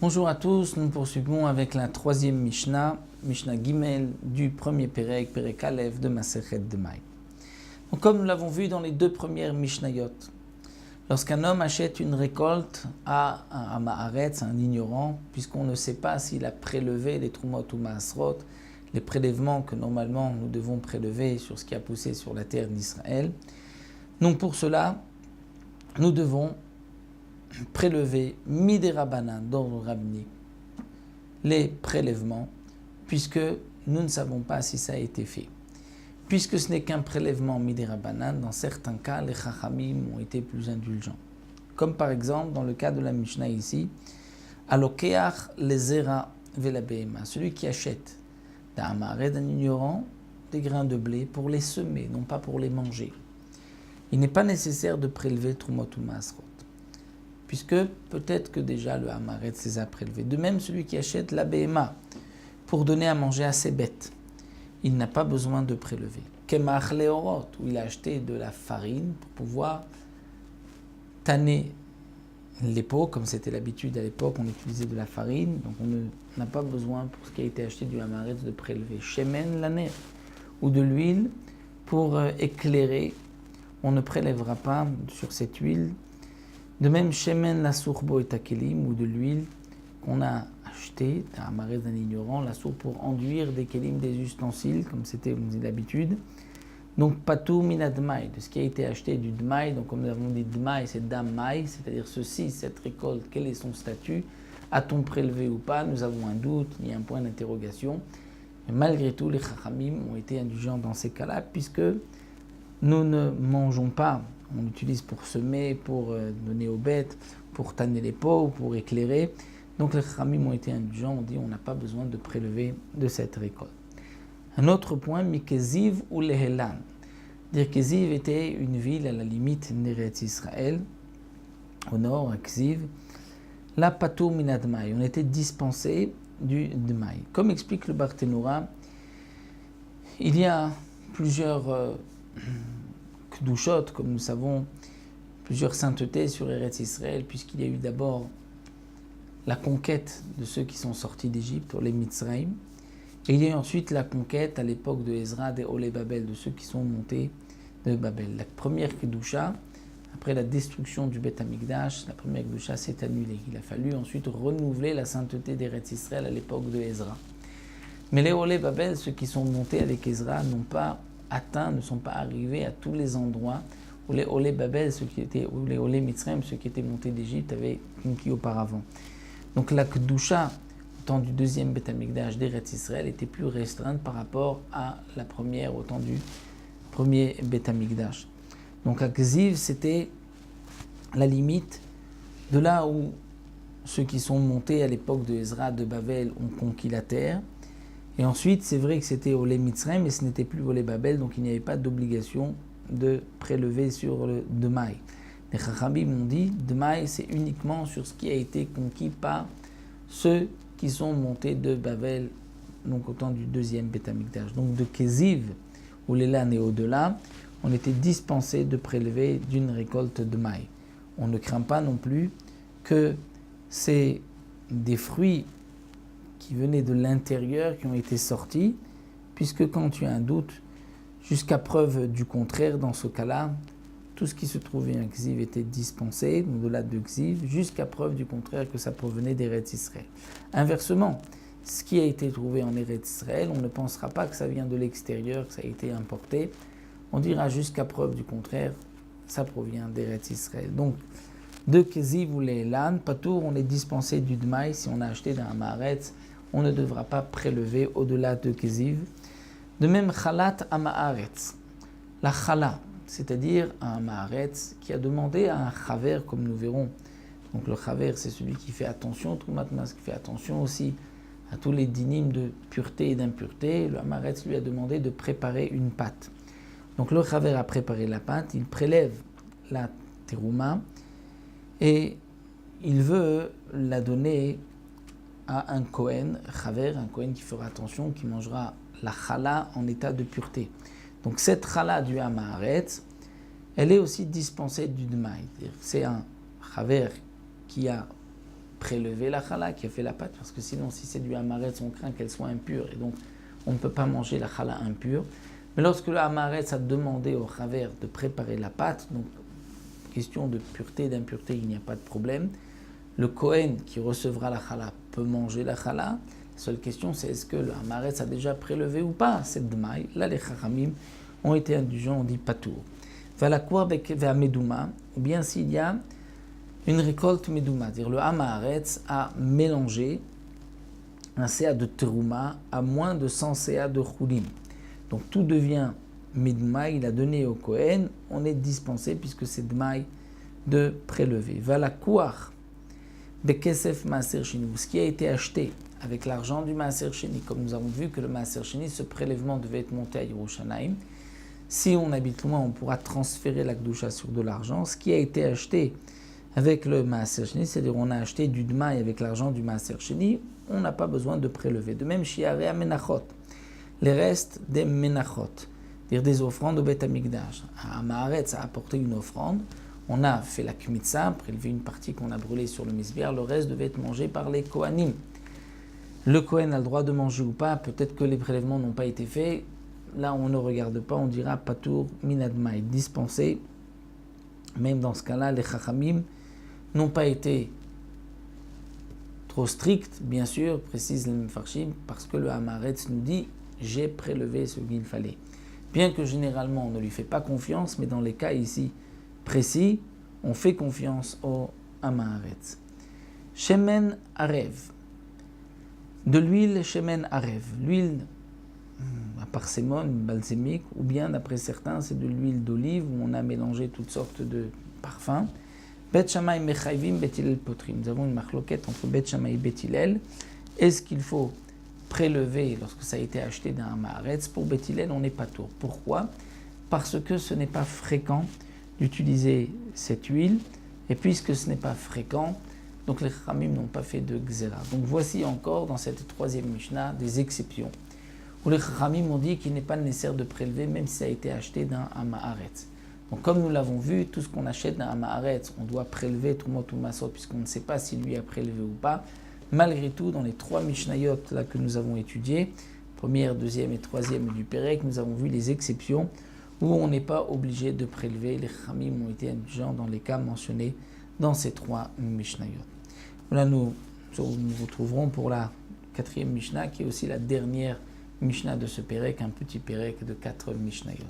Bonjour à tous, nous poursuivons avec la troisième Mishnah, Mishnah Gimel du premier Perek, Perek Aleph de Masechet Demai. Donc, comme nous l'avons vu dans les deux premières Mishnayot, lorsqu'un homme achète une récolte à un Ma'aretz, un ignorant, puisqu'on ne sait pas s'il a prélevé les Trumot ou Maasrot, les prélèvements que normalement nous devons prélever sur ce qui a poussé sur la terre d'Israël, donc pour cela, nous devons prélever Midera Banan, d'ordre rabbinique, les prélèvements, puisque nous ne savons pas si ça a été fait. Puisque ce n'est qu'un prélèvement Midera Banan, dans certains cas, les Chachamim ont été plus indulgents. Comme par exemple dans le cas de la Mishnah ici, Alokeach lezera velabehema, celui qui achète d'un Amaret, d'un ignorant, des grains de blé pour les semer, non pas pour les manger. Il n'est pas nécessaire de prélever Trumot ou Maasrot, puisque peut-être que déjà le Hamaret les a prélevés. De même, celui qui achète la Behema pour donner à manger à ses bêtes, il n'a pas besoin de prélever. Kemach leorot, où il a acheté de la farine pour pouvoir tanner les pots, comme c'était l'habitude à l'époque, on utilisait de la farine, donc on n'a pas besoin pour ce qui a été acheté du Hamaret de prélever. Shemen laner, ou de l'huile pour éclairer, on ne prélèvera pas sur cette huile. De même, shemen la sourbo et takelim, ou de l'huile qu'on a acheté, d'un Hamaret d'un ignorant, la sourbe pour enduire des kelim, des ustensiles, comme c'était l'habitude. Donc, patou minadmaï, de ce qui a été acheté du dmaï, donc comme nous avons dit, dmaï c'est dammaï, c'est-à-dire ceci, cette récolte, quel est son statut, a-t-on prélevé ou pas? Nous avons un doute, il y a un point d'interrogation. Mais malgré tout, les chachamim ont été indulgents dans ces cas-là, puisque nous ne mangeons pas. On l'utilise pour semer, pour donner aux bêtes, pour tanner les pots, pour éclairer. Donc les Chachamim ont été indulgents, on dit on n'a pas besoin de prélever de cette récolte. Un autre point, Mikeziv ou Lehelan. Dire Keziv était une ville à la limite d'Eretz Israël, au nord, à Kziv. La Patou Minadmaï, on était dispensé du Dmaï. Comme explique le Barthénoura, il y a plusieurs Kedushot, comme nous savons, plusieurs saintetés sur Eretz Israël, puisqu'il y a eu d'abord la conquête de ceux qui sont sortis d'Égypte, les Mitzrayim, et il y a eu ensuite la conquête à l'époque de Ezra des Olé Babel, de ceux qui sont montés de Babel. La première Kedusha, après la destruction du Beth Amikdash, la première Kedusha s'est annulée. Il a fallu ensuite renouveler la sainteté d'Eretz Israël à l'époque de Ezra. Mais les Olé Babel, ceux qui sont montés avec Ezra, n'ont pas atteints, ne sont pas arrivés à tous les endroits où les Olé Babel, ou les Olé Mitzrayim, ceux qui étaient montés d'Égypte, avaient conquis auparavant. Donc la Kedusha, au temps du deuxième Beth Amikdash d'Eretz Israël, était plus restreinte par rapport à la première, au temps du premier Beth Amikdash. Donc à Kziv, c'était la limite de là où ceux qui sont montés à l'époque de Ezra de Babel ont conquis la terre. Et ensuite, c'est vrai que c'était Olé Mitzrayim, mais ce n'était plus Olé Babel, donc il n'y avait pas d'obligation de prélever sur le Demaï. Les Chachamim ont dit, Demaï, c'est uniquement sur ce qui a été conquis par ceux qui sont montés de Babel, donc au temps du deuxième Beth Amikdash. Donc de Keziv, ou l'Elan et au-delà, on était dispensé de prélever d'une récolte Demaï. On ne craint pas non plus que c'est des fruits qui venaient de l'intérieur, qui ont été sortis, puisque quand tu as un doute, jusqu'à preuve du contraire, dans ce cas-là, tout ce qui se trouvait en Kziv était dispensé, au-delà de Kziv, jusqu'à preuve du contraire que ça provenait d'Eretz Israël. Inversement, ce qui a été trouvé en Eretz Israël, on ne pensera pas que ça vient de l'extérieur, que ça a été importé. On dira jusqu'à preuve du contraire, ça provient d'Eretz Israël. Donc, de Kziv ou l'Elan, Patour, on est dispensé du Dmaï. Si on a acheté d'un Hamaretz, on ne devra pas prélever au-delà de Kziv. De même, Chalat Hamaretz, la Chala, c'est-à-dire un Hamaretz qui a demandé à un Chaver, comme nous verrons. Donc le Chaver, c'est celui qui fait attention, Troumat Mas, qui fait attention aussi à tous les dynimes de pureté et d'impureté. Le Hamaretz lui a demandé de préparer une pâte. Donc le Chaver a préparé la pâte, il prélève la terouma et il veut la donner à un Kohen, Chaver, un Kohen qui fera attention, qui mangera la chala en état de pureté. Donc cette chala du Hamaretz, elle est aussi dispensée du dmaï. C'est un chaver qui a prélevé la chala, qui a fait la pâte, parce que sinon, si c'est du hamaretz, on craint qu'elle soit impure, et donc on ne peut pas manger la chala impure. Mais lorsque le hamaretz a demandé au chaver de préparer la pâte, donc question de pureté, d'impureté, il n'y a pas de problème. Le Kohen qui recevra la chala peut manger la chala. La seule question, c'est est-ce que le hamaretz a déjà prélevé ou pas cette dmaï. Là, les chachamim ont été indulgents, on dit patour. Valakoua va medouma, ou bien s'il y a une récolte medouma, c'est-à-dire le hamaretz a mélangé un CA de terouma à moins de 100 CA de choulim. Donc tout devient medouma, il a donné au Kohen, on est dispensé puisque c'est dmaï de prélever. Valakoua bekesef maaser sheni, ce qui a été acheté avec l'argent du maaser sheni, comme nous avons vu que le maaser sheni, ce prélèvement devait être monté à Yerushalayim. Si on habite loin, on pourra transférer la kedusha sur de l'argent. Ce qui a été acheté avec le maaser sheni, c'est-à-dire on a acheté du dmaï avec l'argent du maaser sheni, on n'a pas besoin de prélever. De même, shiarei menachot, les restes des menachot, c'est-à-dire des offrandes au Beth Amikdash. À Maaretz a apporté une offrande, on a fait la kmitza, prélevé une partie qu'on a brûlée sur le misbéar, le reste devait être mangé par les kohanim. Le kohen a le droit de manger ou pas, peut-être que les prélèvements n'ont pas été faits. Là, on ne regarde pas, on dira patour minadmaï, dispensé. Même dans ce cas-là, les chachamim n'ont pas été trop stricts, bien sûr, précise le Mefarshim, parce que le hamaretz nous dit j'ai prélevé ce qu'il fallait. Bien que généralement on ne lui fait pas confiance, mais dans les cas ici précis, on fait confiance au hamaretz. Shemen arev, de l'huile shemen arev, l'huile à parcémone, balsamique, ou bien d'après certains c'est de l'huile d'olive où on a mélangé toutes sortes de parfums. Bet Shammai mechayvim bet Hillel potrim. Nous avons une marloquette entre Bet Shammai et Bet Hillel. Est-ce qu'il faut prélever lorsque ça a été acheté d'un hamaretz? Pour Bet Hillel, on n'est pas tour. Pourquoi? Parce que ce n'est pas fréquent d'utiliser cette huile, et puisque ce n'est pas fréquent, donc les Chachamim n'ont pas fait de Gzera. Donc voici encore dans cette troisième Mishnah des exceptions, où les Chachamim ont dit qu'il n'est pas nécessaire de prélever même si ça a été acheté d'un hamaretz. Donc comme nous l'avons vu, tout ce qu'on achète d'un hamaretz, on doit prélever Trumot ou Masot, puisqu'on ne sait pas si lui a prélevé ou pas. Malgré tout, dans les trois Mishnayot là, que nous avons étudiés, première, deuxième et troisième du Pérec, nous avons vu les exceptions où on n'est pas obligé de prélever. Les Chachamim ont été indulgents dans les cas mentionnés dans ces trois Mishnayot. Voilà, nous retrouverons pour la quatrième Mishnah, qui est aussi la dernière Mishnah de ce Pérec, un petit Pérec de 4 Mishnayot.